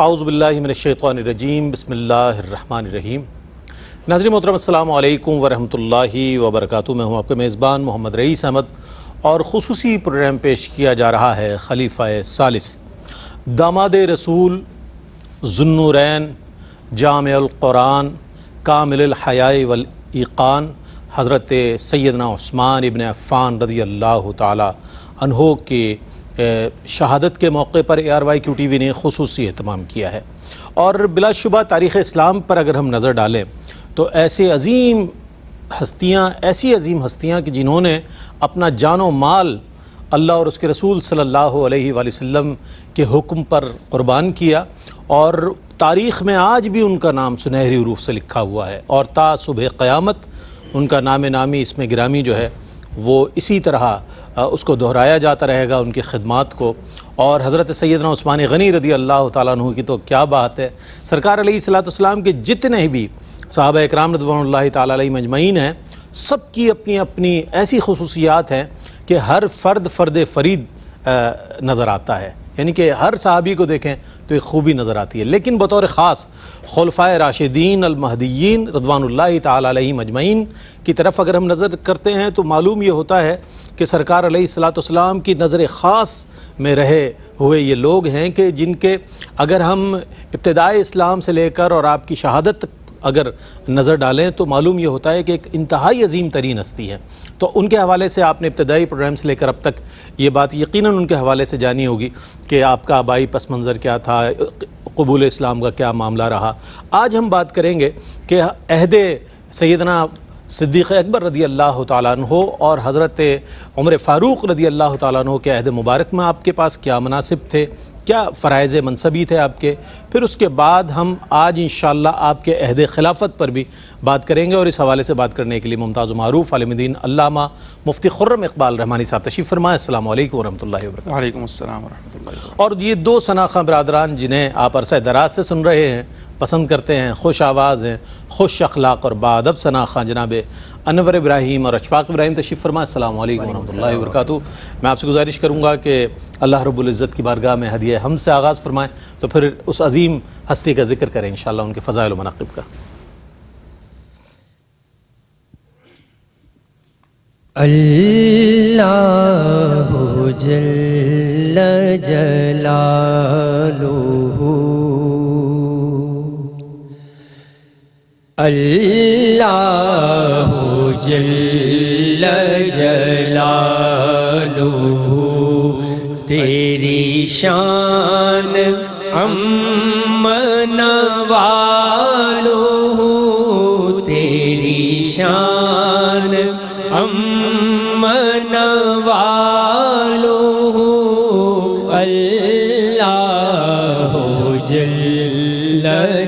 اعوذ باللہ من الشیطان الرجیم بسم اللہ الرحمن الرحیم۔ ناظرین محترم السلام علیکم ورحمۃ اللہ وبرکاتہ۔ میں ہوں آپ کے میزبان محمد رئیس احمد اور خصوصی پروگرام پیش کیا جا رہا ہے خلیفہ ثالث داماد رسول ذو النورین جامع القرآن کامل الحیاء والایقان حضرت سیدنا عثمان ابن عفان رضی اللہ تعالی عنہ کے شہادت کے موقع پر ARYQ-TV نے خصوصی اہتمام کیا ہے، اور بلا شبہ تاریخ اسلام پر اگر ہم نظر ڈالیں تو ایسی عظیم ہستیاں کہ جنہوں نے اپنا جان و مال اللہ اور اس کے رسول صلی اللہ علیہ وآلہ وسلم کے حکم پر قربان کیا، اور تاریخ میں آج بھی ان کا نام سنہری حروف سے لکھا ہوا ہے، اور تا صبح قیامت ان کا نام نامی اسم گرامی جو ہے وہ اسی طرح اس کو دہرایا جاتا رہے گا، ان کی خدمات کو۔ اور حضرت سیدنا عثمان غنی رضی اللہ تعالیٰ عنہ کی تو کیا بات ہے، سرکار علیہ السلام کے جتنے بھی صحابہ اکرام رضوان اللہ تعالیٰ علیہ مجمعین ہیں، سب کی اپنی اپنی ایسی خصوصیات ہیں کہ ہر فرد فرید نظر آتا ہے، یعنی کہ ہر صحابی کو دیکھیں تو ایک خوبی نظر آتی ہے، لیکن بطور خاص خلفائے راشدین المہدیین رضوان اللہ تعالیٰ علیہ مجمعین کی طرف اگر ہم نظر کرتے ہیں تو معلوم یہ ہوتا ہے کہ سرکار علیہ السلام کی نظر خاص میں رہے ہوئے یہ لوگ ہیں کہ جن کے اگر ہم ابتدائے اسلام سے لے کر اور آپ کی شہادت اگر نظر ڈالیں تو معلوم یہ ہوتا ہے کہ ایک انتہائی عظیم ترین ہستی ہے۔ تو ان کے حوالے سے آپ نے ابتدائی پروگرام سے لے کر اب تک یہ بات یقیناً ان کے حوالے سے جانی ہوگی کہ آپ کا آبائی پس منظر کیا تھا، قبول اسلام کا کیا معاملہ رہا۔ آج ہم بات کریں گے کہ عہد سیدنا صدیق اکبر رضی اللہ تعالیٰ عنہ اور حضرت عمر فاروق رضی اللہ تعالیٰ عنہ کے عہد مبارک میں آپ کے پاس کیا مناسب تھے، کیا فرائض منصبی تھے آپ کے، پھر اس کے بعد ہم آج انشاءاللہ آپ کے عہد خلافت پر بھی بات کریں گے، اور اس حوالے سے بات کرنے کے لیے ممتاز و معروف عالم دین علامہ مفتی خرم اقبال رحمانی صاحب تشریف فرمائے۔ السلام علیکم ورحمۃ اللہ وبرکاتہ۔ وعلیکم السلام ورحمۃ اللہ وبرکاتہ۔ اور یہ دو شناخواں برادران جنہیں آپ عرصہ دراز سے سن رہے ہیں، پسند کرتے ہیں، خوش آواز ہیں، خوش اخلاق اور باادب شناخواں جناب انور ابراہیم اور اشفاق ابراہیم تشریف فرمائے۔ السلام علیکم ورحمۃ اللہ وبرکاتہ۔ میں آپ سے گزارش کروں گا کہ اللہ رب العزت کی بارگاہ میں ہدیہ حمد سے آغاز فرمائیں، تو پھر اس عظیم ہستی کا ذکر کریں انشاءاللہ، ان کے فضائل و مناقب کا۔ اللہ جل جلالہ، اللہ جل جلالہ، تیری شان امن والو، تیری شان امن والو، اللہ جل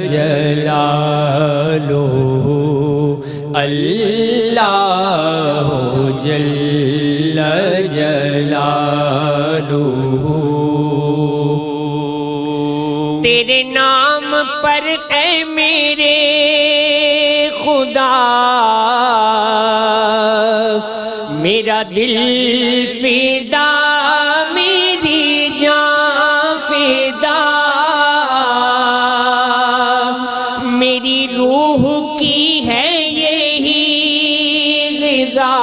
جلالہ، اللہ جل جلالہ، تیرے نام پر اے میرے خدا میرا دل فدا، میری جان فدا، میری روح کی ہے یہی غذا،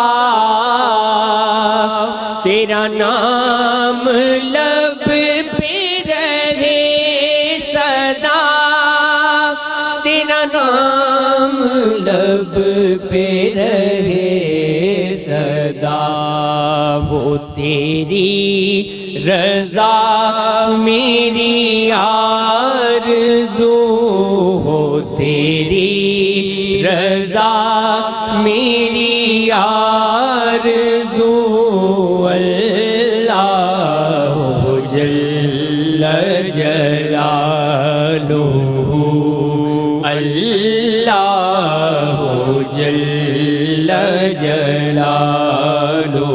تیرا نام لب پہ رہے صدا، تیرا نام لب پہ رہے صدا، وہ تیری رضا میری آرزو، ہو تیری رضا میری آرزو، اللہ جل جلالہ، اللہ جل جلالہ،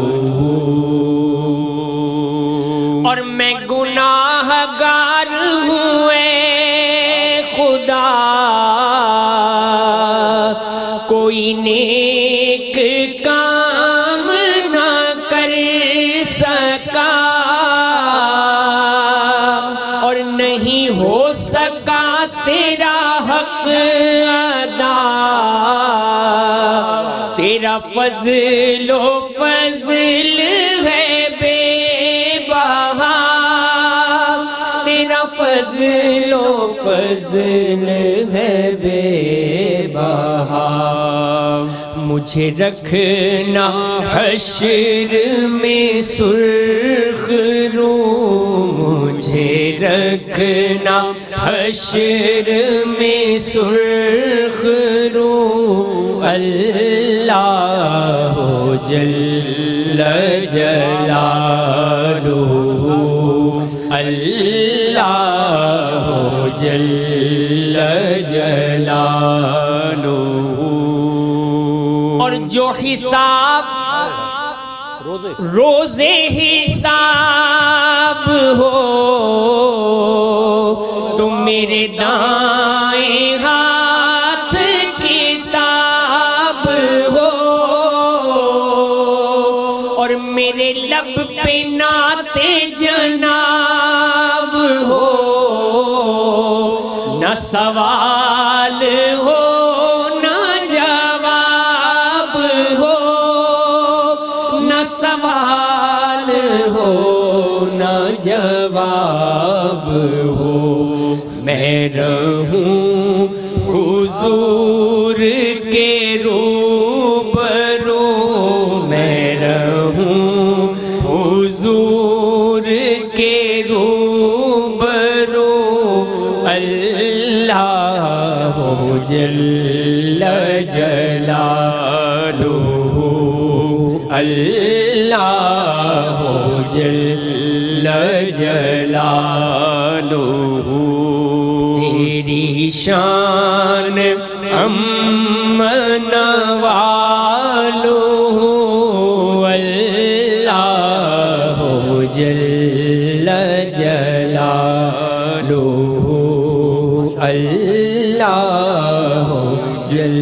اور میں گناہ گار ہوں اے خدا، کوئی نیک کام نہ کر سکا، اور نہیں ہو سکا تیرا حق ادا، تیرا فضل و فضل ہے بے بہا، تیرا فضل و فضل ہے بے بہا۔ مجھے رکھنا حشر میں سرخ رو، مجھے رکھنا حشر میں سرخ رو، اللہ جل جلالہ، اللہ جل جلالہ۔ اور جو حساب روزے حساب ہو تو میرے دائیں ہاتھ کتاب ہو، اور میرے لب پہ نعت جناب ہو، نہ سوال ہو سوال ہو نہ جواب ہو، میں رہوں حضور کے روبرو، میں رہوں حضور کے روبرو، اللہ جل جلالہ، اللہ جل جلالہ۔ تیری شان امن والو، اللہ جل جلالہ، اللہ جل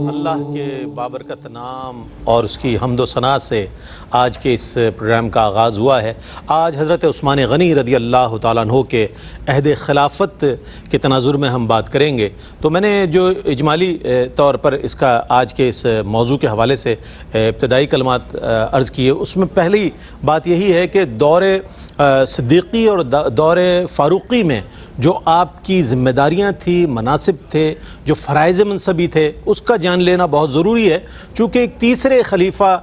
اللہ کے بابرکت نام اور اس کی حمد و ثنا سے آج کے اس پروگرام کا آغاز ہوا ہے۔ آج حضرت عثمان غنی رضی اللہ تعالیٰ عنہ کے عہد خلافت کے تناظر میں ہم بات کریں گے۔ تو میں نے جو اجمالی طور پر اس کا آج کے اس موضوع کے حوالے سے ابتدائی کلمات عرض کیے، اس میں پہلی بات یہی ہے کہ دور صدیقی اور دور فاروقی میں جو آپ کی ذمہ داریاں تھیں، مناصب تھے، جو فرائض منصبی تھے، اس کا جان لینا بہت ضروری ہے، چونکہ ایک تیسرے خلیفہ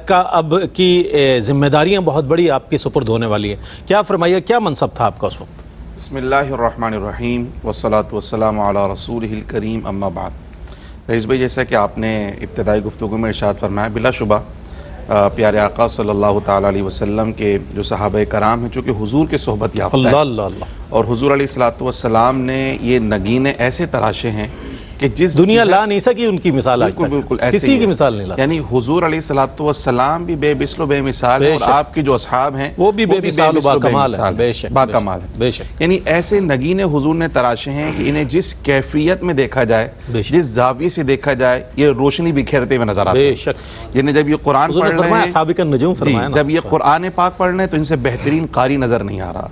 کا اب کی ذمہ داریاں بہت بڑی آپ کی سپرد ہونے والی ہیں۔ کیا فرمائیے، کیا منصب تھا آپ کا اس وقت؟ بسم اللہ الرحمن الرحیم والصلاة والسلام علی رسولہ الکریم، اما بعد۔ رئیس بھائی، جیسا کہ آپ نے ابتدائی گفتگو میں ارشاد فرمایا، بلا شبہ پیارے آقا صلی اللہ تعالیٰ علیہ وسلم کے جو صحابہ کرام ہیں، چونکہ حضور کے صحبت یافتہ ہیں، اور حضور علیہ السلام نے یہ نگینے ایسے تراشے ہیں کہ جس دنیا لا نہیں سکی ان کی مثال آج تک، بالکل کسی کی مثال نہیں لا سکی۔ یعنی حضور علیہ السلام بھی بے مثل و بے مثال ہیں، اور آپ کے جو اصحاب ہیں وہ بھی بے مثال و باکمال ہیں، باکمال ہیں۔ یعنی ایسے نگینے حضور نے تراشے ہیں کہ انہیں جس کیفیت میں دیکھا جائے، جس زاویے سے دیکھا جائے، یہ روشنی بکھیرتے ہوئے نظر آتے ہیں۔ یعنی جب یہ قرآن پڑھ رہے ہیں، جب یہ قرآن پاک پڑھ رہے ہیں تو ان سے بہترین قاری نظر نہیں آ رہا،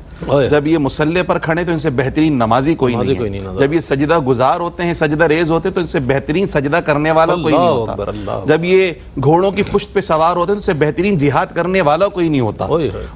جب یہ مصلی پر کھڑے تو ان سے بہترین نمازی کوئی نہیں ہے، جب یہ سجدہ گزار ہوتے ہیں، سجدہ ریز ہوتے تو ان سے بہترین سجدہ کرنے والا کوئی نہیں ہوتا، جب یہ گھوڑوں کی پشت پہ سوار ہوتے ہیں تو ان سے بہترین جہاد کرنے والا کوئی نہیں ہوتا،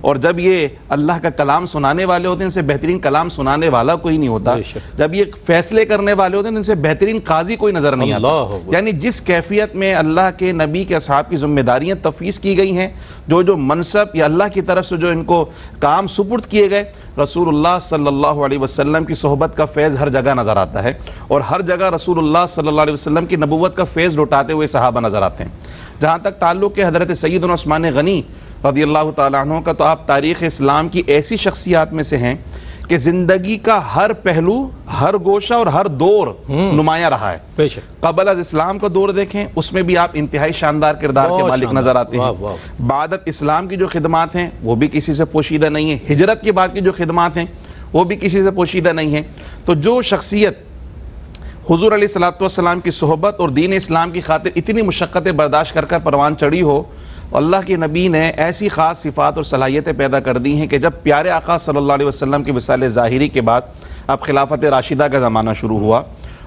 اور جب یہ اللہ کا کلام سنانے والے ہوتے ہیں ان سے بہترین کلام سنانے والا کوئی نہیں ہوتا، جب یہ فیصلے کرنے والے ہوتے ہیں تو ان سے بہترین قاضی کوئی نظر نہیں آتا۔ یعنی جس کیفیت میں اللہ کے نبی کے اصحاب کی ذمہ داریاں تفویض کی گئی ہیں، جو منصب یا اللہ کی طرف سے جو ان کو کام سپرد کیے گئے، رسول اللہ صلی اللہ علیہ وسلم کی صحبت کا فیض ہر جگہ نظر آتا ہے، اور ہر جگہ رسول اللہ صلی اللہ علیہ وسلم کی نبوت کا فیض لوٹاتے ہوئے صحابہ نظر آتے ہیں۔ جہاں تک تعلق ہے حضرت سیدنا عثمان غنی رضی اللہ تعالیٰ عنہ کا، تو آپ تاریخ اسلام کی ایسی شخصیات میں سے ہیں کہ زندگی کا ہر پہلو، ہر گوشہ اور ہر دور نمایاں رہا ہے۔ قبل از اسلام کا دور دیکھیں، اس میں بھی آپ انتہائی شاندار کردار کے مالک نظر آتے ہیں۔ بعد اسلام کی جو خدمات ہیں وہ بھی کسی سے پوشیدہ نہیں ہیں، ہجرت کے بعد کی جو خدمات ہیں وہ بھی کسی سے پوشیدہ نہیں ہیں۔ تو جو شخصیت حضور علیہ السلام کی صحبت اور دین اسلام کی خاطر اتنی مشقتیں برداشت کر پروان چڑھی ہو، اللہ کے نبی نے ایسی خاص صفات اور صلاحیتیں پیدا کر دی ہیں کہ جب پیارے آقا صلی اللہ علیہ وسلم کے وصال ظاہری کے بعد اب خلافت راشدہ کا زمانہ شروع ہوا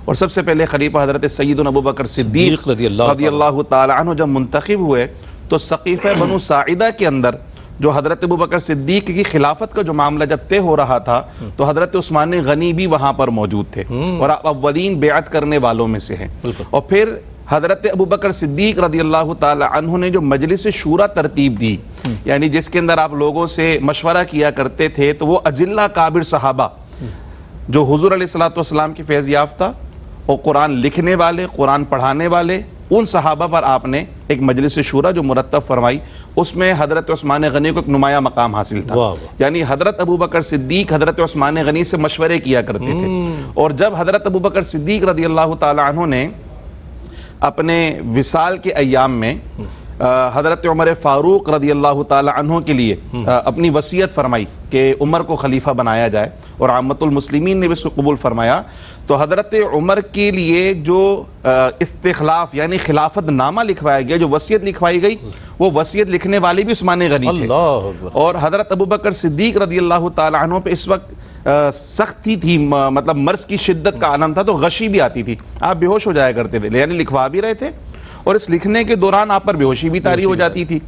اور سب سے پہلے خلیفہ حضرت سیدنا ابو بکر صدیق رضی اللہ تعالی عنہ جب منتخب ہوئے تو سقیفہ بنو ساعدہ کے اندر جو حضرت ابو بکر صدیق کی خلافت کا جو معاملہ جب طے ہو رہا تھا تو حضرت عثمان غنی بھی وہاں پر موجود تھے اور اولین بیعت کرنے والوں میں سے ہیں. اور پھر حضرت ابو بکر صدیق رضی اللہ تعالی عنہ نے جو مجلس شورا ترتیب دی، یعنی جس کے اندر آپ لوگوں سے مشورہ کیا کرتے تھے، تو وہ اجلہ کابر صحابہ جو حضور علیہ السلام کی فیض یافتہ اور قرآن لکھنے والے، قرآن پڑھانے والے، ان صحابہ پر آپ نے ایک مجلس شورا جو مرتب فرمائی، اس میں حضرت عثمان غنی کو ایک نمایاں مقام حاصل تھا. یعنی حضرت ابو بکر صدیق حضرت عثمان غنی سے مشورے کیا کرتے تھے، اور جب حضرت ابو بکر صدیق رضی اللہ تعالی عنہ نے اپنے وصال کے ایام میں حضرت عمر فاروق رضی اللہ تعالی عنہ کے لیے اپنی وصیت فرمائی کہ عمر کو خلیفہ بنایا جائے اور عامت المسلمین نے بھی اس کو قبول فرمایا، تو حضرت عمر کے لیے جو استخلاف یعنی خلافت نامہ لکھوایا گیا، جو وصیت لکھوائی گئی، وہ وصیت لکھنے والے بھی عثمان غنی تھے. اور حضرت ابو بکر صدیق رضی اللہ تعالی عنہ پہ اس وقت سختی تھی، مطلب مرض کی شدت کا عالم تھا، تو غشی بھی آتی تھی، آپ بے ہوش ہو جایا کرتے تھے، یعنی لکھوا بھی رہے تھے اور اس لکھنے کے دوران آپ پر بے ہوشی بھی طاری ہو جاتی تھی.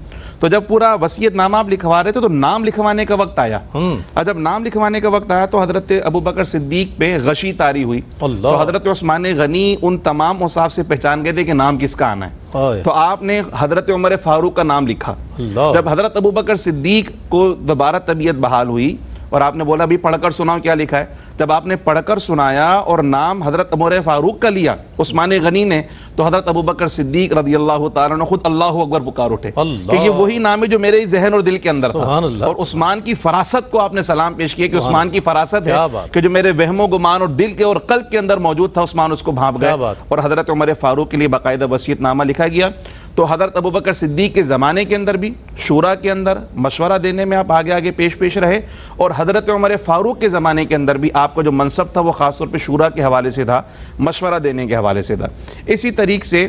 تو جب پورا وصیت نامہ آپ لکھوا رہے تھے تو نام لکھوانے کا وقت آیا، اور جب نام لکھوانے کا وقت آیا تو حضرت ابو بکر صدیق پہ غشی طاری ہوئی. تو حضرت عثمان غنی ان تمام اوصاف سے پہچان گئے تھے کہ نام کس کا آنا ہے، تو آپ نے حضرت عمر فاروق کا نام لکھا. جب حضرت ابو بکر صدیق کو دوبارہ طبیعت بحال ہوئی اور آپ نے بولا بھی پڑھ کر سناؤ کیا لکھا ہے، جب آپ نے پڑھ کر سنایا اور نام حضرت عمر فاروق کا لیا عثمان غنی نے، تو حضرت ابو بکر صدیق رضی اللہ تعالیٰ عنہ خود اللہ اکبر پکار اٹھے کہ یہ وہی نام ہے جو میرے ذہن اور دل کے اندر تھا. اور عثمان کی فراست کو آپ نے سلام پیش کیا کہ عثمان کی فراست ہے کہ جو میرے وہم و گمان اور دل کے اور قلب کے اندر موجود تھا، عثمان اس کو بھانپ گئے. اور حضرت عمر فاروق کے لیے باقاعدہ وصیت نامہ لکھا گیا. تو حضرت ابو بکر صدیق کے زمانے کے اندر بھی شورا کے اندر مشورہ دینے میں آپ آگے آگے پیش رہے، اور حضرت عمر فاروق کے زمانے کے اندر بھی آپ کا جو منصب تھا وہ خاص طور پہ شورا کے حوالے سے تھا، مشورہ دینے کے حوالے سے تھا. اسی طریقے سے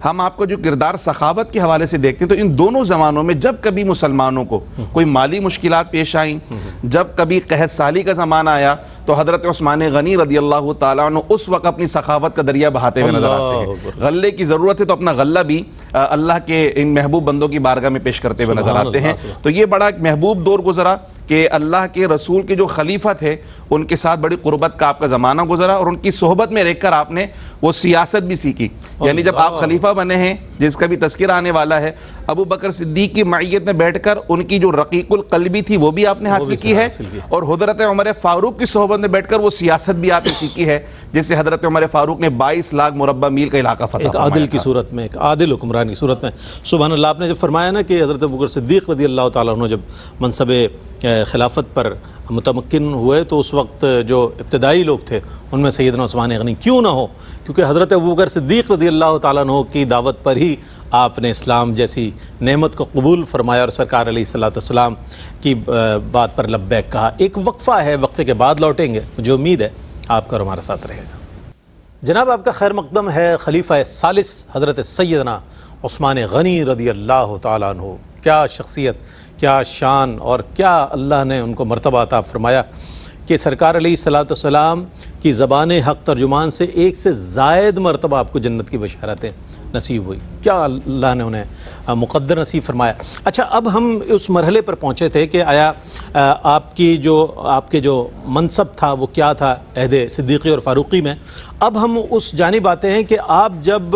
ہم آپ کو جو کردار سخاوت کے حوالے سے دیکھتے ہیں تو ان دونوں زمانوں میں جب کبھی مسلمانوں کو کوئی مالی مشکلات پیش آئیں، جب کبھی قحط سالی کا زمانہ آیا، تو حضرت عثمان غنی رضی اللہ تعالیٰ عنہ اس وقت اپنی سخاوت کا دریا بہاتے ہوئے نظر آتے ہیں. غلے کی ضرورت ہے تو اپنا غلہ بھی اللہ کے ان محبوب بندوں کی بارگاہ میں پیش کرتے ہوئے نظر آتے ہیں. تو یہ بڑا ایک محبوب دور گزرا کہ اللہ کے رسول کے جو خلیفہ تھے ان کے ساتھ بڑی قربت کا آپ کا زمانہ گزرا، اور ان کی صحبت میں رہ کر آپ نے وہ سیاست بھی سیکھی. یعنی جب آپ خلیفہ بنے ہیں جس کا بھی تذکرہ آنے والا ہے، ابو بکر صدیق کی معیت میں بیٹھ کر ان کی جو رقیق القلبی تھی وہ بھی آپ نے حاصل کی ہے، اور حضرت عمر فاروق کی صحبت میں بیٹھ کر وہ سیاست بھی آپ نے سیکھی ہے، جس سے حضرت عمر فاروق نے 22 لاکھ مربع میل کا علاقہ فتح ایک عادل کی صورت میں، ایک عادل حکمران کی صورت میں. سبحان اللہ. آپ نے جب فرمایا نا کہ حضرت ابو بکر صدیق رضی اللہ تعالیٰ عنہ جب منصب خلافت پر متمکن ہوئے تو اس وقت جو ابتدائی لوگ تھے ان میں سیدنا عثمان غنی کیوں نہ ہو، کیونکہ حضرت ابو بکر صدیق رضی اللہ تعالیٰ عنہ کی دعوت پر ہی آپ نے اسلام جیسی نعمت کو قبول فرمایا اور سرکار علیہ السلام کی بات پر لبیک کہا. ایک وقفہ ہے، وقفے کے بعد لوٹیں گے. مجھے امید ہے آپ کا اور ہمارے ساتھ رہے گا. جناب آپ کا خیر مقدم ہے خلیفہ ثالث حضرت سیدنا عثمان غنی رضی اللہ تعالیٰ عنہ. کیا شخصیت، کیا شان، اور کیا اللہ نے ان کو مرتبہ عطا فرمایا کہ سرکار علیہ السلام کی زبان حق ترجمان سے ایک سے زائد مرتبہ آپ کو جنت کی بشارتیں نصیب ہوئی. کیا اللہ نے انہیں مقدر نصیب فرمایا. اچھا، اب ہم اس مرحلے پر پہنچے تھے کہ آیا آپ کے جو منصب تھا وہ کیا تھا عہد صدیقی اور فاروقی میں. اب ہم اس جانب آتے ہیں کہ آپ جب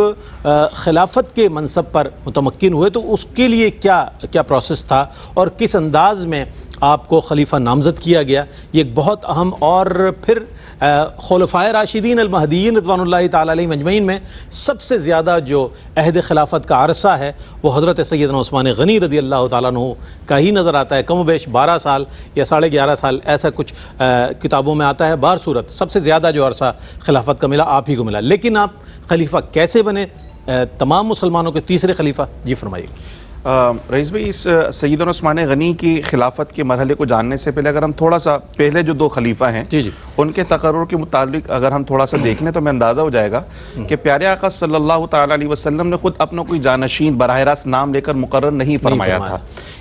خلافت کے منصب پر متمکن ہوئے تو اس کے لیے کیا پروسیس تھا اور کس انداز میں آپ کو خلیفہ نامزد کیا گیا. یہ ایک بہت اہم، اور پھر خلفائے راشدین المہدیین رضوان اللہ تعالیٰ علیہم اجمعین میں سب سے زیادہ جو عہد خلافت کا عرصہ ہے وہ حضرت سیدنا عثمان غنی رضی اللہ تعالیٰ عنہ کا ہی نظر آتا ہے. کم و بیش 12 سال یا 11.5 سال ایسا کچھ کتابوں میں آتا ہے. بہر صورت سب سے زیادہ جو عرصہ خلافت کا ملا آپ ہی کو ملا. لیکن آپ خلیفہ کیسے بنے، تمام مسلمانوں کے تیسرے خلیفہ؟ جی فرمائیے. رئیس بھائی، اس سیدنا عثمان غنی کی خلافت کے مرحلے کو جاننے سے پہلے اگر ہم تھوڑا سا پہلے جو دو خلیفہ ہیں ان کے تقرر کے متعلق اگر ہم تھوڑا سا دیکھ لیں تو ہمیں اندازہ ہو جائے گا کہ پیارے آقا صلی اللہ تعالیٰ علیہ وسلم نے خود اپنا کوئی جانشین براہ راست نام لے کر مقرر نہیں فرمایا تھا.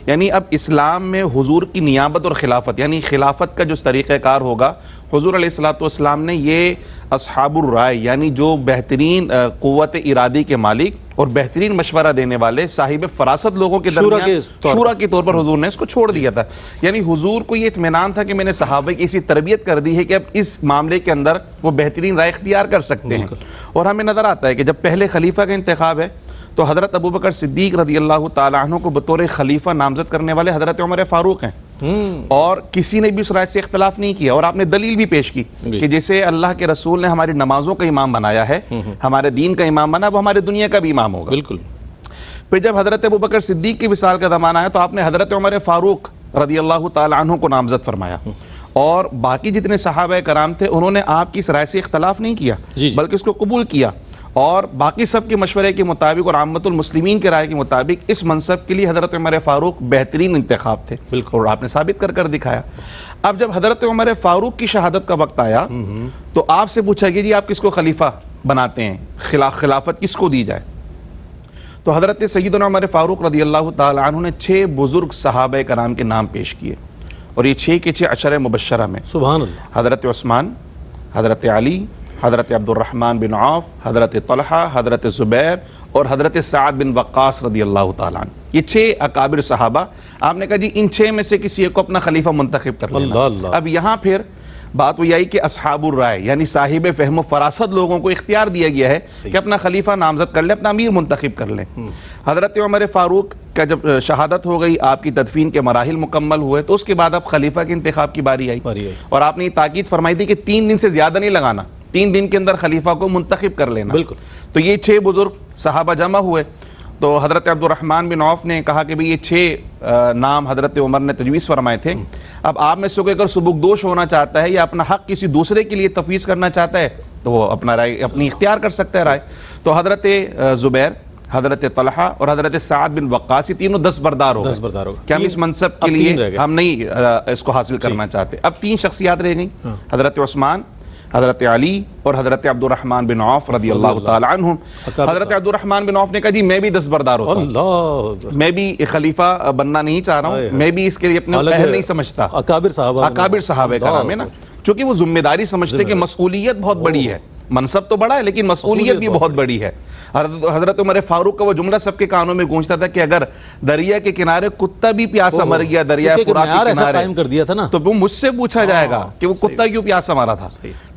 یعنی اب اسلام میں حضور کی نیابت اور خلافت یعنی خلافت کا جو طریقہ کار ہوگا، حضور علیہ السلام نے یہ اصحاب الرائے یعنی جو بہترین قوت ارادی کے مالک اور بہترین مشورہ دینے والے صاحب فراست لوگوں کے درمیان شورا کے طور پر حضور نے اس کو چھوڑ دیا تھا. یعنی حضور کو یہ اطمینان تھا کہ میں نے صحابہ کی ایسی تربیت کر دی ہے کہ اب اس معاملے کے اندر وہ بہترین رائے اختیار کر سکتے ہیں. اور ہمیں نظر آتا ہے کہ جب پہلے خلیفہ کا انتخاب ہے تو حضرت ابوبکر صدیق رضی اللہ تعالیٰ عنہ کو بطور خلیفہ نامزد کرنے والے حضرت عمر فاروق ہیں، اور کسی نے بھی اس رائے سے اختلاف نہیں کیا. اور آپ نے دلیل بھی پیش کی کہ جسے اللہ کے رسول نے ہماری نمازوں کا امام بنایا ہے، ہمارے دین کا امام بنا، وہ ہمارے دنیا کا بھی امام ہوگا. بالکل. پھر جب حضرت ابوبکر صدیق کی وصال کا زمانہ آیا تو آپ نے حضرت عمر فاروق رضی اللہ تعالیٰ عنہ کو نامزد فرمایا، اور باقی جتنے صحابہ کرام تھے انہوں نے آپ کی اس رائے سے اختلاف نہیں کیا بلکہ اس کو قبول کیا، اور باقی سب کے مشورے کے مطابق اور عامت المسلمین کے رائے کے مطابق اس منصب کے لیے حضرت عمر فاروق بہترین انتخاب تھے. بالکل. اور آپ نے ثابت کر کر دکھایا. اب جب حضرت عمر فاروق کی شہادت کا وقت آیا تو آپ سے پوچھا گیا جی آپ کس کو خلیفہ بناتے ہیں، خلافت کس کو دی جائے؟ تو حضرت سیدنا عمر فاروق رضی اللہ تعالی عنہ نے 6 بزرگ صحابہ کرام کے نام پیش کیے، اور یہ 6 کے 6 عشرہ مبشرہ میں سبحان اللہ حضرت عثمان، حضرت علی، حضرت عبد الرحمن بن عوف، حضرت طلحہ، حضرت زبیر اور حضرت سعد بن وقاص رضی اللہ تعالیٰ عنہ. یہ 6 اکابر صحابہ. آپ نے کہا جی ان 6 میں سے کسی ایک کو اپنا خلیفہ منتخب کر لینا. اب یہاں پھر بات وہ یہی کہ اصحاب الرائے یعنی صاحب فہم و فراست لوگوں کو اختیار دیا گیا ہے کہ اپنا خلیفہ نامزد کر لیں، اپنا امیر منتخب کر لیں. حضرت عمر فاروق کا جب شہادت ہو گئی، آپ کی تدفین کے مراحل مکمل ہوئے، تو اس کے بعد اب خلیفہ کے انتخاب کی باری آئی، اور آپ نے یہ تاکید فرمائی تھی کہ 3 دن سے زیادہ نہیں لگانا، 3 دن کے اندر خلیفہ کو منتخب کر لینا. بالکل. تو یہ 6 بزرگ صحابہ جمع ہوئے تو حضرت عبد الرحمن بن عوف نے کہا کہ بھئی یہ 6 نام حضرت عمر نے تجویز فرمائے تھے. اب آپ میں سے کوئی اگر سبکدوش ہونا چاہتا ہے یا اپنا حق کسی دوسرے کے لیے تفویض کرنا چاہتا ہے تو وہ اپنا رائے اپنی اختیار کر سکتا ہے رائے. تو حضرت زبیر، حضرت طلحہ اور حضرت سعد بن وقاص یہ تینوں دستبردار ہو گئے کہ ہم اس منصب کے لیے ہم نہیں اس کو حاصل کرنا چاہتے. اب 3 شخصیات رہ گئیں، حضرت عثمان، حضرت علی اور حضرت عبد الرحمن بن عوف رضی اللہ تعالی عنہم. حضرت عبد الرحمن بن عوف نے کہا جی میں بھی دستبردار ہوتا ہوں، میں بھی خلیفہ بننا نہیں چاہ رہا ہوں، میں بھی اس کے لیے اپنے اہل نہیں سمجھتا. اکابر صحابہ کرام ہے نا، چونکہ وہ ذمہ داری سمجھتے کہ مسئولیت بہت بڑی ہے، منصب تو بڑا ہے لیکن مسئولیت بھی بہت بڑی ہے. حضرت عمر فاروق کا وہ جملہ سب کے کانوں میں گونجتا تھا کہ اگر دریا کے کنارے کتا بھی پیاسا مر گیا دریا فرات کے کنارے قائم کر دیا تھا نا، تو وہ مجھ سے پوچھا جائے گا کہ وہ کتا کیوں پیاسا مارا تھا.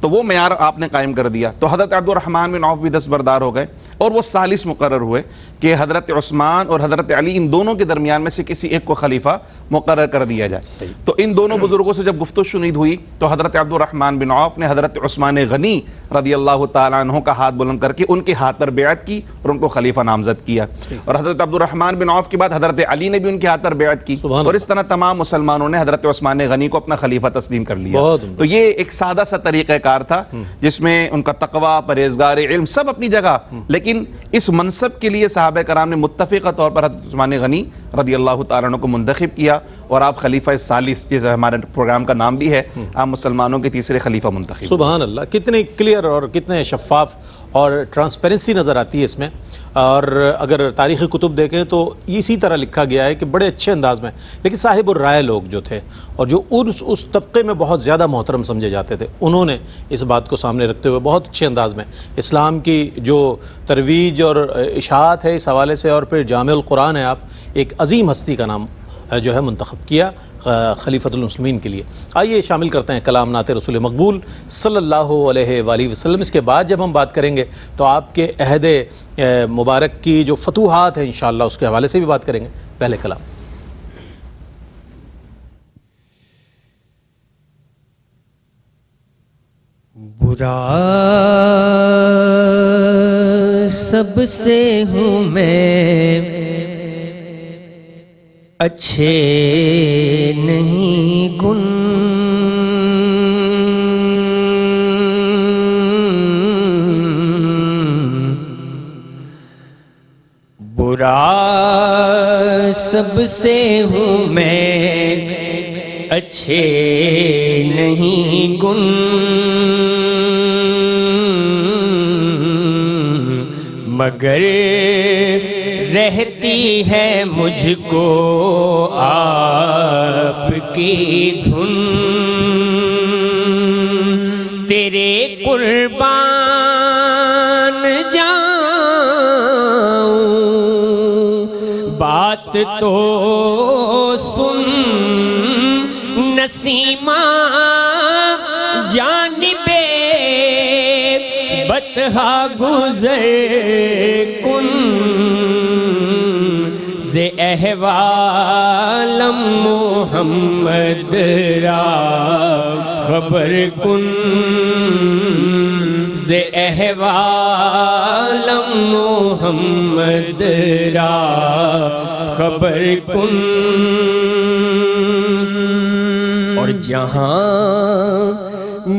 تو وہ معیار آپ نے قائم کر دیا. تو حضرت عبد الرحمن بن عوف بھی دستبردار ہو گئے اور وہ ثالث مقرر ہوئے کہ حضرت عثمان اور حضرت علی ان دونوں کے درمیان میں سے کسی ایک کو خلیفہ مقرر کر دیا جائے. تو ان دونوں بزرگوں سے جب گفتگو شنید ہوئی تو حضرت عبد الرحمن بن عوف نے حضرت عثمان غنی رضی اللہ تعالیٰ عنہ کا ہاتھ بلند کر کے ان کے ہاتھ پر بیعت کی اور ان کو خلیفہ نامزد کیا. اور حضرت عبد الرحمن بن عوف کے بعد حضرت علی نے بھی ان کے ہاتھ پر بیعت کی، اور اس طرح تمام مسلمانوں نے حضرت عثمان غنی کو اپنا خلیفہ تسلیم کر لیا. تو یہ ایک سادہ سا طریقہ کار تھا جس میں ان کا تقوی، پرہیزگار، علم سب اپنی جگہ، لیکن اس منصب کے لیے صحابہ کرام نے متفقہ طور پر حضرت عثمان غنی رضی اللہ تعالیٰ عنہ کو منتخب کیا، اور آپ خلیفہ ثالث جیسے ہمارے پروگرام کا نام بھی ہے، آپ مسلمانوں کے تیسرے خلیفہ منتخب. سبحان اللہ، کتنے کلیئر اور کتنے شفاف اور ٹرانسپیرنسی نظر آتی ہے اس میں. اور اگر تاریخی کتب دیکھیں تو اسی طرح لکھا گیا ہے کہ بڑے اچھے انداز میں، لیکن صاحب الرائے لوگ جو تھے اور جو اس طبقے میں بہت زیادہ محترم سمجھے جاتے تھے، انہوں نے اس بات کو سامنے رکھتے ہوئے بہت اچھے انداز میں اسلام کی جو ترویج اور اشاعت ہے اس حوالے سے، اور پھر جامع القرآن ہے، آپ ایک عظیم ہستی کا نام جو ہے منتخب کیا خلیفۃ المسلمین کے لیے. آئیے شامل کرتے ہیں کلام نعت رسول مقبول صلی اللہ علیہ وآلہ وسلم. اس کے بعد جب ہم بات کریں گے تو آپ کے عہد مبارک کی جو فتوحات ہیں انشاءاللہ اس کے حوالے سے بھی بات کریں گے. پہلے کلام. برا سب سے ہوں میں، اچھے نہیں گن، برا سب سے ہوں میں اچھے نہیں گن، مگر رہتی ہے مجھ کو آپ کی دھن، تیرے قربان بات تو سن نسیمہ جانب بطحا گزر کن، ز احوالم محمد را خبر کن، ز احوالم محمد را خبر کن، اور جہاں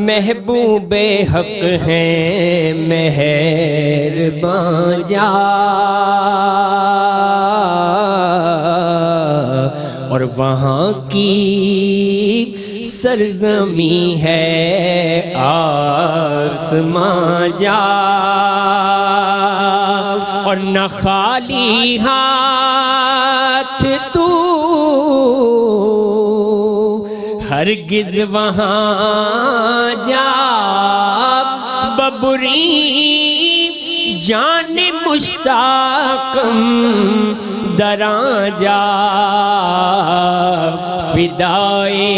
محبوب حق ہیں مہرباں جا، اور وہاں کی سرزمین ہے آسماں جا، اور نہ خالی ہاتھ تو ہرگز وہاں جا، ببری جان مشتاقم دراں جا، فدائے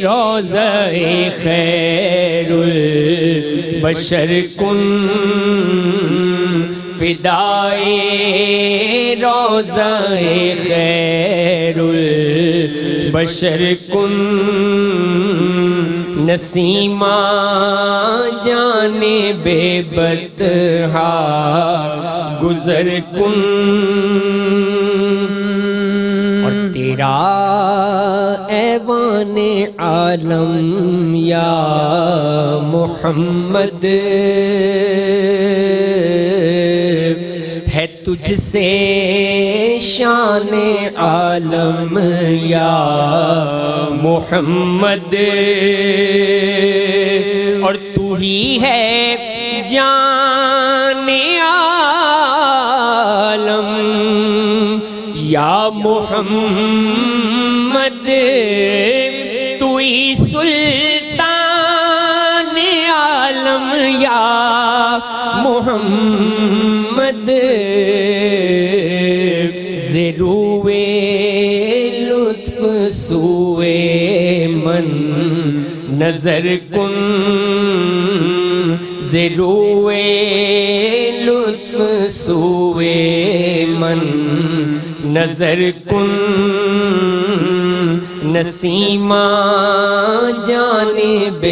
روضہ خیر البشر کن، فدائے روضہ خیر البشر کن، نسیمہ جانب بطحا گزر کن، اور تیرا ایوان عالم یا محمد ہے تجھ سے شان عالم یا محمد، اور تو ہی ہے جان عالم یا محمد، تو ہی سلطان عالم یا محمد، زروے لطف سوئے من نظر کن، زروے لطف سوئے من نظر کن، نسیمہ جانب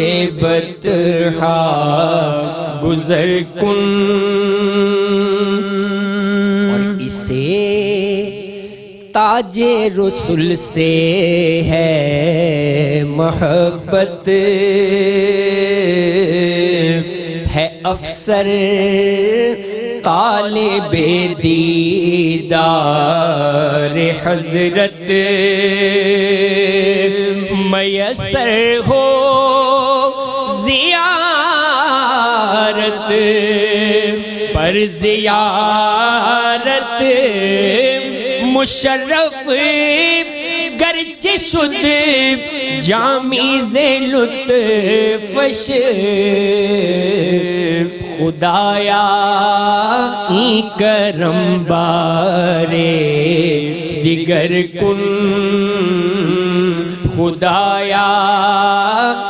بطحا گزر کن، اور اسے تاج رسول سے ہے محبت، ہے افسر طالب دیدار حضرت، میسر ہو زیارت پر زیارت، مشرف گرچہ شد جامی ز لطفش، خدایا ای کرم بارے دیگر کن، خدایا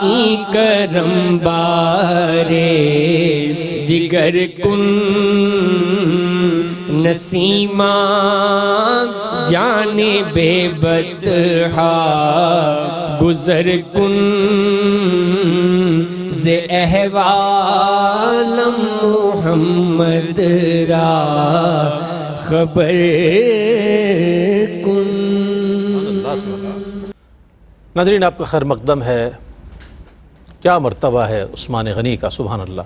ای کرم بارے دیگر کن، نسیمہ جانب بطحا گزر کن، ز احوالم محمد را خبر کن۔ ناظرین، آپ کا خیر مقدم ہے، کیا مرتبہ ہے عثمان غنی کا، سبحان اللہ،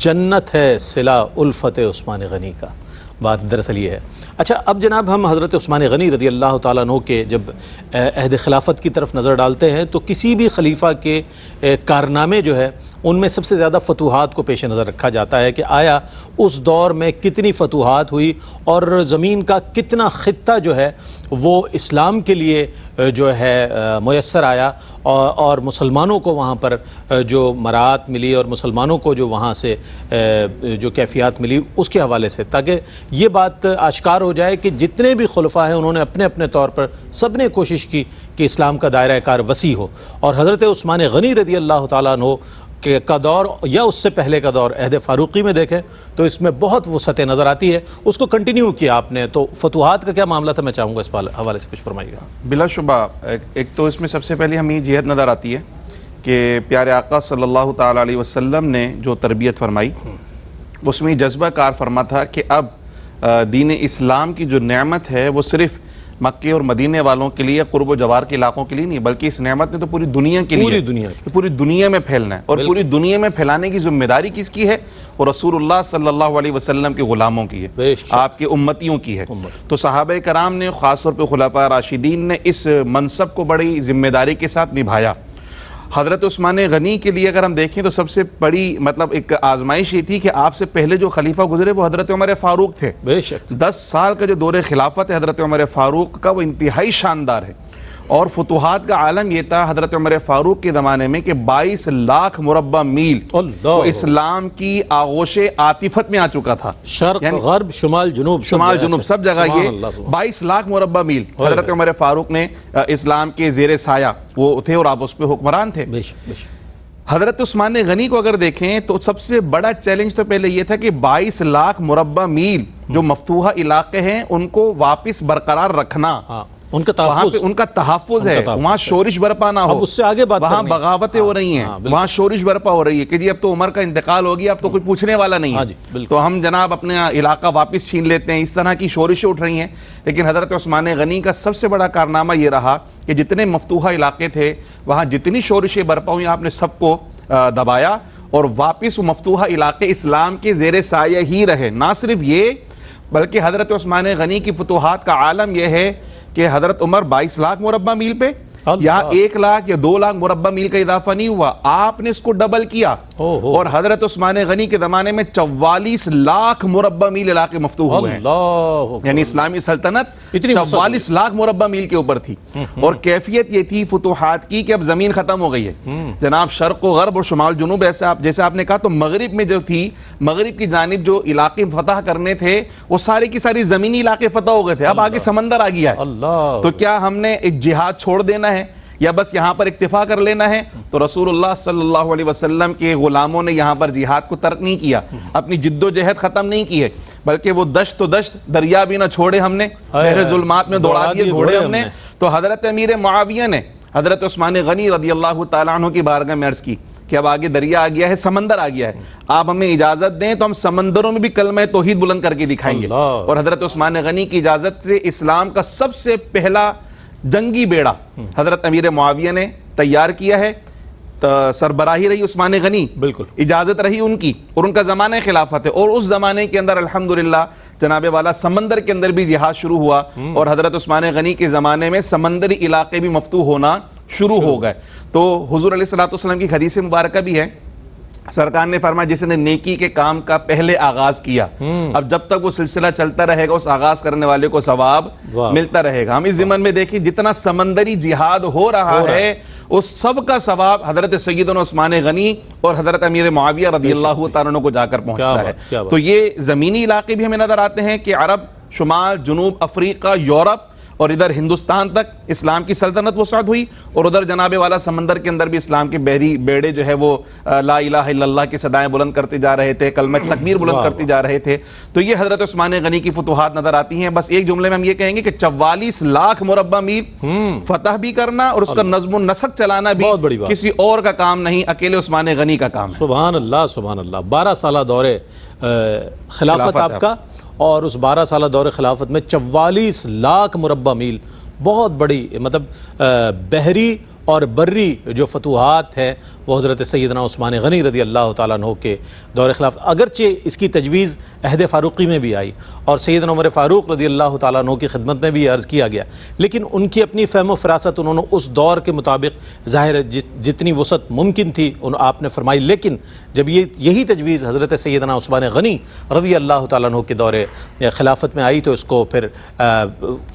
جنت ہے صلہ الفت عثمان غنی کا، بات دراصل یہ ہے۔ اچھا، اب جناب ہم حضرت عثمان غنی رضی اللہ تعالیٰ عنہ کے جب عہد خلافت کی طرف نظر ڈالتے ہیں تو کسی بھی خلیفہ کے کارنامے جو ہے ان میں سب سے زیادہ فتوحات کو پیش نظر رکھا جاتا ہے کہ آیا اس دور میں کتنی فتوحات ہوئی اور زمین کا کتنا خطہ جو ہے وہ اسلام کے لیے جو ہے میسر آیا اور مسلمانوں کو وہاں پر جو مراعات ملی اور مسلمانوں کو جو وہاں سے جو کیفیات ملی اس کے حوالے سے، تاکہ یہ بات آشکار ہو جائے کہ جتنے بھی خلفاء ہیں انہوں نے اپنے اپنے طور پر سب نے کوشش کی کہ اسلام کا دائرہ کار وسیع ہو، اور حضرت عثمان غنی رضی اللہ تعالیٰ عنہ کا دور یا اس سے پہلے کا دور عہد فاروقی میں دیکھیں تو اس میں بہت وسعت نظر آتی ہے، اس کو کنٹینیو کیا آپ نے، تو فتوحات کا کیا معاملہ تھا؟ میں چاہوں گا اس حوالے سے کچھ فرمائیے گا۔ بلا شبہ ایک تو اس میں سب سے پہلے ہمیں جہت نظر آتی ہے کہ پیارے آقا صلی اللہ تعالیٰ علیہ وسلم نے جو تربیت فرمائی اس میں جذبہ کار فرما تھا کہ اب دین اسلام کی جو نعمت ہے وہ صرف مکے اور مدینے والوں کے لیے، قرب و جوار کے علاقوں کے لیے نہیں، بلکہ اس نعمت نے تو پوری دنیا کے لیے، پوری دنیا میں پھیلنا ہے، اور پوری دنیا میں پھیلانے کی ذمہ داری کس کی ہے؟ اور رسول اللہ صلی اللہ علیہ وسلم کے غلاموں کی ہے، آپ کے امتیوں کی ہے۔ تو صحابہ کرام نے، خاص طور پہ خلفاء راشدین نے اس منصب کو بڑی ذمہ داری کے ساتھ نبھایا۔ حضرت عثمان غنی کے لیے اگر ہم دیکھیں تو سب سے بڑی ایک آزمائش یہ تھی کہ آپ سے پہلے جو خلیفہ گزرے وہ حضرت عمر فاروق تھے۔ بے شک 10 سال کا جو دور خلافت ہے حضرت عمر فاروق کا وہ انتہائی شاندار ہے، اور فتوحات کا عالم یہ تھا حضرت عمر فاروق کے زمانے میں کہ 22 لاکھ مربع میل وہ اسلام کی آغوش عاطفت میں آ چکا تھا، شرق غرب شمال جنوب سب جگہ یہ 22 لاکھ مربع میل حضرت عمر فاروق نے اسلام کے زیر سایہ وہ تھے اور آپ اس پہ حکمران تھے۔ حضرت عثمان غنی کو اگر دیکھیں تو سب سے بڑا چیلنج تو پہلے یہ تھا کہ 22 لاکھ مربع میل جو مفتوحہ علاقے ہیں ان کو واپس برقرار رکھنا، ان کا تحفظ ہے، وہاں شورش برپا نہ ہو، اس سے آگے بات وہاں بغاوتیں ہو رہی ہیں، وہاں شورش برپا ہو رہی ہے کہ جی اب تو عمر کا انتقال ہو گیا، اب تو کوئی پوچھنے والا نہیں ہے، تو ہم جناب اپنا علاقہ واپس چھین لیتے ہیں، اس طرح کی شورشیں اٹھ رہی ہیں۔ لیکن حضرت عثمان غنی کا سب سے بڑا کارنامہ یہ رہا کہ جتنے مفتوحہ علاقے تھے وہاں جتنی شورشیں برپا ہوئی آپ نے سب کو دبایا، اور واپس وہ مفتوحہ علاقے اسلام کے زیر سایہ ہی رہے۔ نہ صرف یہ بلکہ حضرت عثمان غنی کی فتوحات کا عالم یہ ہے کہ حضرت عمر 22 لاکھ مربع میل پہ یہاں 1 لاکھ یا 2 لاکھ مربع میل کا اضافہ نہیں ہوا، آپ نے اس کو ڈبل کیا، اور حضرت عثمان غنی کے زمانے میں 44 لاکھ مربع میل علاقے مفتوح ہوئے ہیں، یعنی اسلامی سلطنت 44 لاکھ مربع میل کے اوپر تھی، اور کیفیت یہ تھی فتوحات کی کہ اب زمین ختم ہو گئی ہے جناب، شرق و غرب اور شمال جنوب، جیسے آپ نے کہا تو مغرب میں جو تھی، مغرب کی جانب جو علاقے فتح کرنے تھے وہ سارے کی ساری زمینی علاقے فتح ہو گئے تھے، اب آگے سمندر آ گیا ہے، تو کیا ہم نے ایک جہاد چھوڑ دینا ہے یا بس یہاں پر اکتفا کر لینا ہے؟ تو رسول اللہ صلی اللہ علیہ وسلم کے غلاموں نے یہاں پر جہاد کو ترک نہیں کیا، اپنی جد و جہد ختم نہیں کی ہے، بلکہ وہ دشت و دشت دریا بھی نہ چھوڑے ہم نے، بحر ظلمات میں دوڑا دیے گھوڑے ہم نے۔ تو حضرت امیر معاویہ نے حضرت عثمان غنی رضی اللہ تعالیٰ عنہ کی بارگاہ میں عرض کی کہ اب آگے دریا آ گیا ہے، سمندر آ گیا ہے، آپ ہمیں اجازت دیں تو ہم سمندروں میں بھی کلمہ توحید بلند کر کے دکھائیں گے۔ اور حضرت عثمان غنی کی اجازت سے اسلام کا سب سے پہلا جنگی بیڑا حضرت امیر معاویہ نے تیار کیا ہے، سربراہی رہی عثمان غنی، بالکل اجازت رہی ان کی، اور ان کا زمانہ خلافت ہے، اور اس زمانے کے اندر الحمدللہ جناب والا سمندر کے اندر بھی جہاد شروع ہوا، اور حضرت عثمان غنی کے زمانے میں سمندری علاقے بھی مفتوح ہونا شروع ہو گئے۔ تو حضور علیہ الصلوۃ والسلام کی حدیث مبارکہ بھی ہے، سرکار نے فرمایا جس نے نیکی کے کام کا پہلے آغاز کیا، اب جب تک وہ سلسلہ چلتا رہے گا اس آغاز کرنے والے کو ثواب ملتا رہے گا۔ ہم اس ضمن میں دیکھیں جتنا سمندری جہاد ہو رہا ہے اس سب کا ثواب حضرت سیدنا عثمان غنی اور حضرت امیر معاویہ رضی اللہ تعالیٰ عنہ کو جا کر پہنچتا ہے۔ تو یہ زمینی علاقے بھی ہمیں نظر آتے ہیں کہ عرب، شمال، جنوب افریقہ، یورپ اور ادھر ہندوستان تک اسلام کی سلطنت وسعت ہوئی، اور ادھر جناب والا سمندر کے اندر بھی اسلام کے بحری بیڑے جو ہے وہ لا الہ الا اللہ کی صدائیں بلند کرتے جا رہے تھے، کلمہ تکبیر بلند کرتے جا رہے تھے۔ تو یہ حضرت عثمان غنی کی فتوحات نظر آتی ہیں۔ بس ایک جملے میں ہم یہ کہیں گے کہ 44 لاکھ مربع میل فتح بھی کرنا اور اس کا نظم و نسق چلانا بھی کسی اور کا کام نہیں، اکیلے عثمان غنی کا کام ہے۔ سبحان اللہ سبحان اللہ۔ 12 سالہ دور خلافت آپ کا، اور اس 12 سالہ دور خلافت میں 44 لاکھ مربع میل، بہت بڑی بحری اور بری جو فتوحات ہیں وہ حضرت سیدنا عثمان غنی رضی اللہ تعالیٰ عنہ کے دور خلافت، اگرچہ اس کی تجویز عہد فاروقی میں بھی آئی اور سیدنا عمر فاروق رضی اللہ تعالیٰ عنہ کی خدمت میں بھی عرض کیا گیا، لیکن ان کی اپنی فہم و فراست انہوں نے اس دور کے مطابق ظاہر جتنی وسعت ممکن تھی آپ نے فرمائی، لیکن جب یہی تجویز حضرت سیدنا عثمان غنی رضی اللہ تعالیٰ عنہ کے دور خلافت میں آئی تو اس کو پھر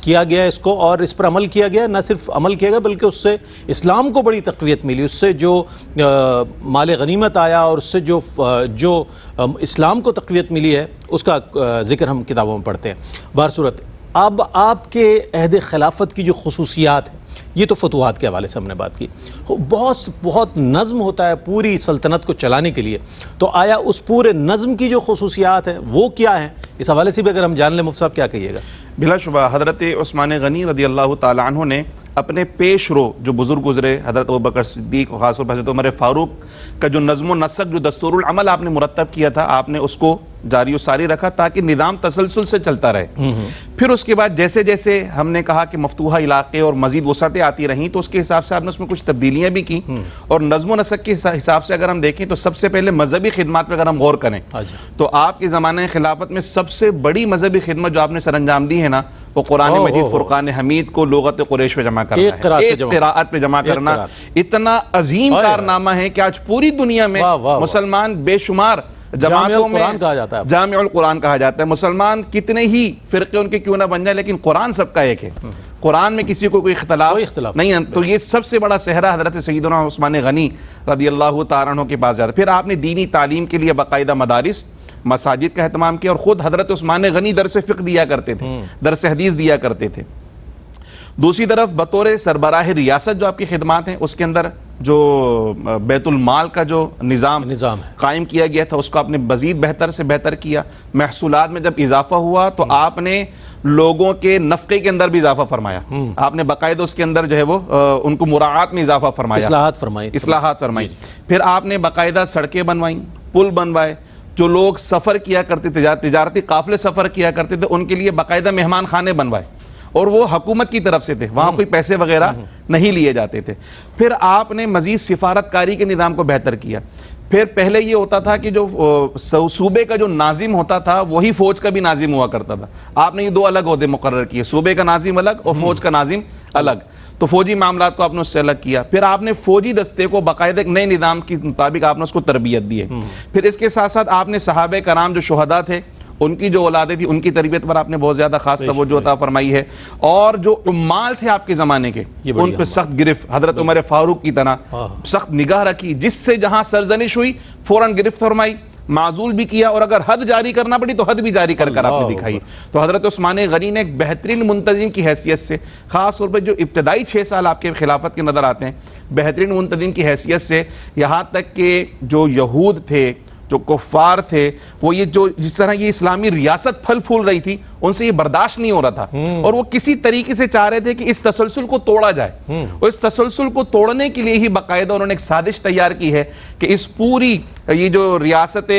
کیا گیا اس کو، اور اس پر عمل کیا گیا، نہ صرف عمل کیا گیا بلکہ اس سے اسلام کو بڑی تقویت ملی، اس سے جو مال غنیمت آیا اور اس سے جو اسلام کو تقویت ملی ہے اس کا ذکر ہم کتابوں میں پڑھتے ہیں۔ بہرصورت اب آپ کے عہد خلافت کی جو خصوصیات ہیں، یہ تو فتوحات کے حوالے سے ہم نے بات کی، بہت نظم ہوتا ہے پوری سلطنت کو چلانے کے لیے، تو آیا اس پورے نظم کی جو خصوصیات ہیں وہ کیا ہیں؟ اس حوالے سے بھی اگر ہم جان لیں مفتی صاحب کیا کہیے گا؟ بلا شبہ حضرت عثمان غنی رضی اللہ تعالیٰ عنہ نے اپنے پیش رو جو بزرگ گزرے حضرت ابوبکر صدیق اور خاص طور پر حضرت عمر فاروق کا جو نظم و نسق جو دستور العمل آپ نے مرتب کیا تھا، آپ نے اس کو جاری و ساری رکھا تاکہ نظام تسلسل سے چلتا رہے۔ پھر اس کے بعد جیسے جیسے ہم نے کہا کہ مفتوحہ علاقے اور مزید وسعتیں آتی رہیں تو اس کے حساب سے آپ نے اس میں کچھ تبدیلیاں بھی کی، اور نظم و نسق کے حساب سے اگر ہم دیکھیں تو سب سے پہلے مذہبی خدمات پہ اگر ہم غور کریں تو آپ کے زمانہ خلافت میں سب سے بڑی مذہبی خدمت جو آپ نے سر انجام دی ہے نا، وہ قرآن مجید فرقان حمید کو لغت قریش پہ جمع کرنا ہے، ایک قراءت پہ جمع کرنا اتنا عظیم کارنامہ ہے کہ آج پوری دنیا میں مسلمان بے شمار جماعتوں میں جامع القرآن کہا جاتا ہے، مسلمان کتنے ہی فرقے ان کے کیوں نہ بن جائیں لیکن قرآن سب کا ایک ہے، قرآن میں کسی کو کوئی اختلاف نہیں ہے۔ تو یہ سب سے بڑا صحرا حضرت سیدنا عثمان غنی رضی اللہ تعالیٰ عنہ کے پاس جاتا ہے۔ پھر آپ نے دینی تعلیم کے لیے باقاعدہ مدارس مساجد کا اہتمام کیا، اور خود حضرت عثمان غنی درس فقہ دیا کرتے تھے، درس حدیث دیا کرتے تھے۔ دوسری طرف بطور سربراہ ریاست جو آپ کی خدمات ہیں اس کے اندر جو بیت المال کا جو نظام قائم کیا گیا تھا اس کو آپ نے مزید بہتر سے بہتر کیا۔ محصولات میں جب اضافہ ہوا تو آپ نے لوگوں کے نفقے کے اندر بھی اضافہ فرمایا، آپ نے باقاعدہ اس کے اندر جو ہے وہ ان کو مراعات میں اضافہ فرمایا، اصلاحات فرمائی۔ پھر آپ نے باقاعدہ سڑکیں بنوائیں، پل بنوائے، جو لوگ سفر کیا کرتے تھے، تجارتی قافلے سفر کیا کرتے تھے، ان کے لیے باقاعدہ مہمان خانے بنوائے، اور وہ حکومت کی طرف سے تھے، وہاں کوئی پیسے وغیرہ نہیں لیے جاتے تھے۔ پھر آپ نے مزید سفارت کاری کے نظام کو بہتر کیا۔ پھر پہلے یہ ہوتا تھا کہ جو صوبے کا جو ناظم ہوتا تھا وہی فوج کا بھی ناظم ہوا کرتا تھا، آپ نے یہ دو الگ عہدے مقرر کیے، صوبے کا ناظم الگ اور فوج کا ناظم الگ، تو فوجی معاملات کو آپ نے اس سے الگ کیا۔ پھر آپ نے فوجی دستے کو باقاعدہ ایک نئے نظام کے مطابق آپ نے اس کو تربیت دی ہے۔ پھر اس کے ساتھ ساتھ آپ نے صحابہ کرام جو شہداء تھے ان کی جو اولادیں تھی ان کی تربیت پر آپ نے بہت زیادہ خاص توجہ عطا فرمائی ہے، اور جو عمال تھے آپ کے زمانے کے ان پہ سخت گرفت، حضرت عمر فاروق کی طرح سخت نگاہ رکھی، جس سے جہاں سرزنش ہوئی فوراً گرفت فرمائی، معزول بھی کیا، اور اگر حد جاری کرنا پڑی تو حد بھی جاری کر کر آپ نے دکھائی۔ تو حضرت عثمان غنی نے ایک بہترین منتظم کی حیثیت سے، خاص طور پہ جو ابتدائی 6 سال آپ کے خلافت کے نظر آتے ہیں، بہترین منتظم کی حیثیت سے یہاں تک کہ جو یہود تھے، جو کفار تھے، وہ یہ جو جس طرح یہ اسلامی ریاست پھل پھول رہی تھی ان سے یہ برداشت نہیں ہو رہا تھا، اور وہ کسی طریقے سے چاہ رہے تھے کہ اس تسلسل کو توڑا جائے، اور اس تسلسل کو توڑنے کے لیے ہی باقاعدہ انہوں نے ایک سازش تیار کی ہے کہ اس پوری یہ جو ریاست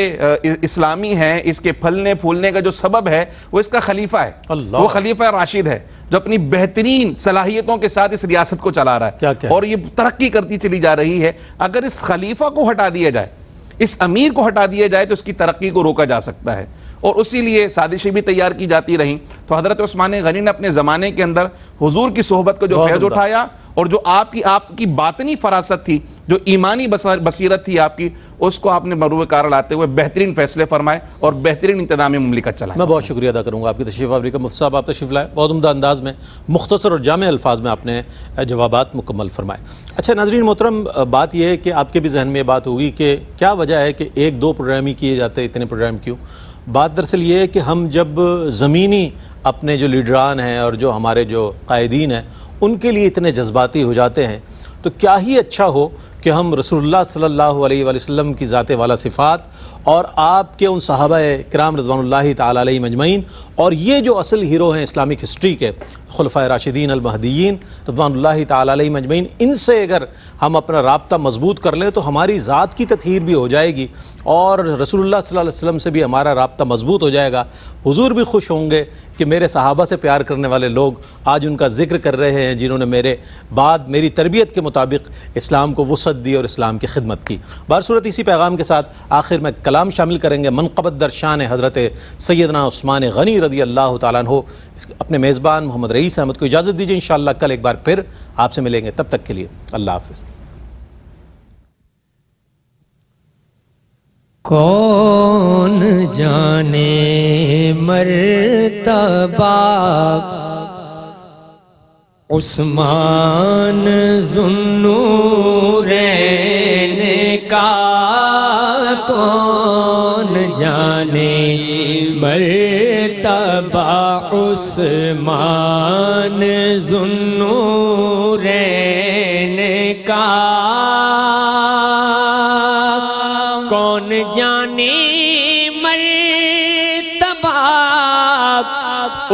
اسلامی ہے اس کے پھلنے پھولنے کا جو سبب ہے وہ اس کا خلیفہ ہے، وہ خلیفہ راشد ہے جو اپنی بہترین صلاحیتوں کے ساتھ اس ریاست کو چلا رہا ہے اور یہ ترقی کرتی چلی جا رہی ہے۔ اگر اس خلیفہ کو ہٹا دیا جائے، اس امیر کو ہٹا دیا جائے تو اس کی ترقی کو روکا جا سکتا ہے، اور اسی لیے سازشیں بھی تیار کی جاتی رہیں۔ تو حضرت عثمان غنی نے اپنے زمانے کے اندر حضور کی صحبت کو جو فیض اٹھایا، اور جو آپ کی باطنی فراست تھی، جو ایمانی بصیرت تھی آپ کی، اس کو آپ نے مروع کار لاتے ہوئے بہترین فیصلے فرمائے اور بہترین انتظامی مملکت چلائے۔ میں بہت شکریہ ادا کروں گا آپ کی تشریف آوری کا۔ مفتی صاحب آپ تشریف لائے، بہت عمدہ انداز میں مختصر اور جامع الفاظ میں آپ نے جوابات مکمل فرمائے۔ اچھا ناظرین محترم، بات یہ ہے کہ آپ کے بھی ذہن میں یہ بات ہوگی کہ کیا وجہ ہے کہ 1-2 پروگرام ہی کیے جاتے ہیں، اتنے پروگرام کیوں؟ بات دراصل یہ ہے کہ ہم جب زمینی اپنے جو لیڈران ہیں اور جو ہمارے جو قائدین ہیں ان کے لیے اتنے جذباتی ہو جاتے ہیں تو کیا ہی اچھا ہو کہ ہم رسول اللہ صلی اللہ علیہ وآلہ وسلم کی ذات والا صفات اور آپ کے ان صحابہ کرام رضوان اللہ تعالی علیہم اجمعین اور یہ جو اصل ہیرو ہیں اسلامک ہسٹری کے، خلفائے راشدین المہدیین رضوان اللہ تعالیٰ علیہم اجمعین، ان سے اگر ہم اپنا رابطہ مضبوط کر لیں تو ہماری ذات کی تطہیر بھی ہو جائے گی اور رسول اللہ صلی اللہ علیہ وسلم سے بھی ہمارا رابطہ مضبوط ہو جائے گا۔ حضور بھی خوش ہوں گے کہ میرے صحابہ سے پیار کرنے والے لوگ آج ان کا ذکر کر رہے ہیں جنہوں نے میرے بعد میری تربیت کے مطابق اسلام کو وسعت دی اور اسلام کی خدمت کی۔ بہرصورت اسی پیغام کے ساتھ آخر میں کلام شامل کریں گے منقبت در شان حضرت سیدنا عثمان غنی رضی اللہ تعالیٰ عنہ۔ اپنے میزبان محمد رئیس احمد کو اجازت دیجیے، انشاءاللہ کل ایک بار پھر آپ سے ملیں گے، تب تک کے لیے اللہ حافظ۔ کون جانے مرتبہ عثمان ذوالنورین کا، کون جانے مرتبہ عثمان ذوالنورین کا، کون جانے مرتبہ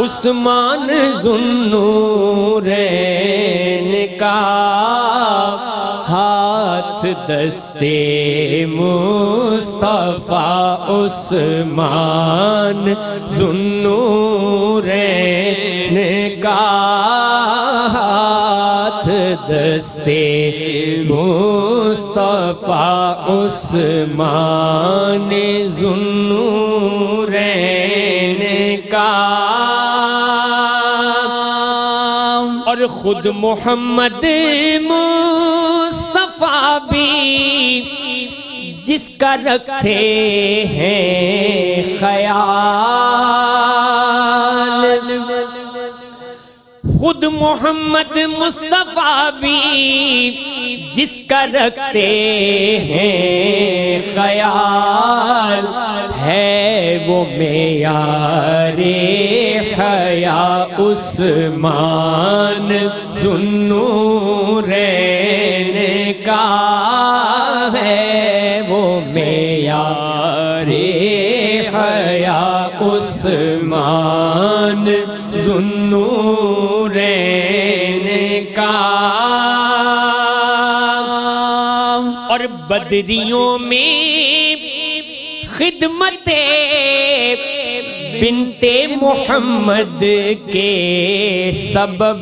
عثمان ذوالنورین کا، ہاتھ دستے مصطفیٰ عثمان ذوالنورین کا، ہاتھ دستے مصطفیٰ عثمان ذوالنورین کا، اور خود محمد مصطفیٰ بھی جس کا رکھتے ہیں خیال، خود محمد مصطفیٰ بھی جس کا رکھتے ہیں خیال، ہے وہ معیار حیا عثمان ذوالنورین کا، ہے وہ معیار حیا عثمان ذوالنورین کا، اور بدریوں میں خدمت بنت محمد کے سبب،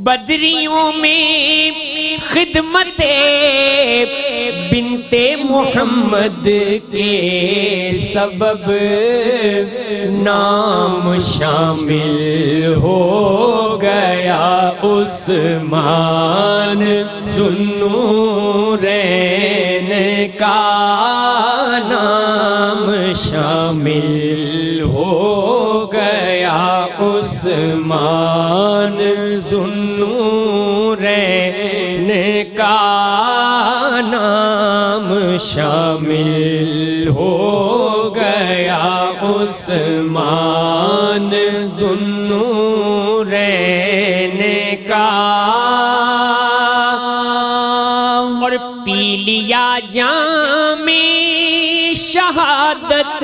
بدریوں میں خدمت بنت محمد کے سبب، نام شامل ہو گیا عثمان ذوالنورین کا، نام شامل ہو گیا عثمان ذوالنورین کا، نام شامل ہو گیا عثمان ذوالنورین کا، اور پی لیا جام شہادت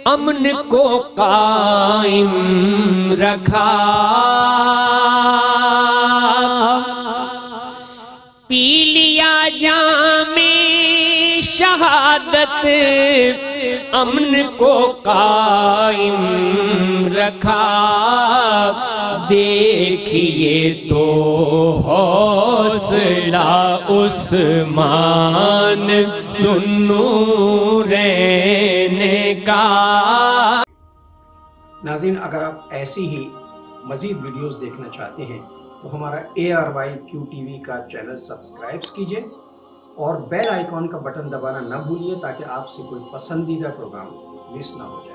امن کو قائم رکھا، پی لیا جام شہادت امن کو قائم رکھا، دیکھیے تو حوصلہ عثمان ذوالنورین کا۔ ناظرین، اگر آپ ایسی ہی مزید ویڈیوز دیکھنا چاہتے ہیں تو ہمارا ARYQ-TV کا چینل سبسکرائب کیجئے اور بیل آئیکن کا بٹن دبانا نہ بھولیے تاکہ آپ سے کوئی پسندیدہ پروگرام مس نہ ہو جائے۔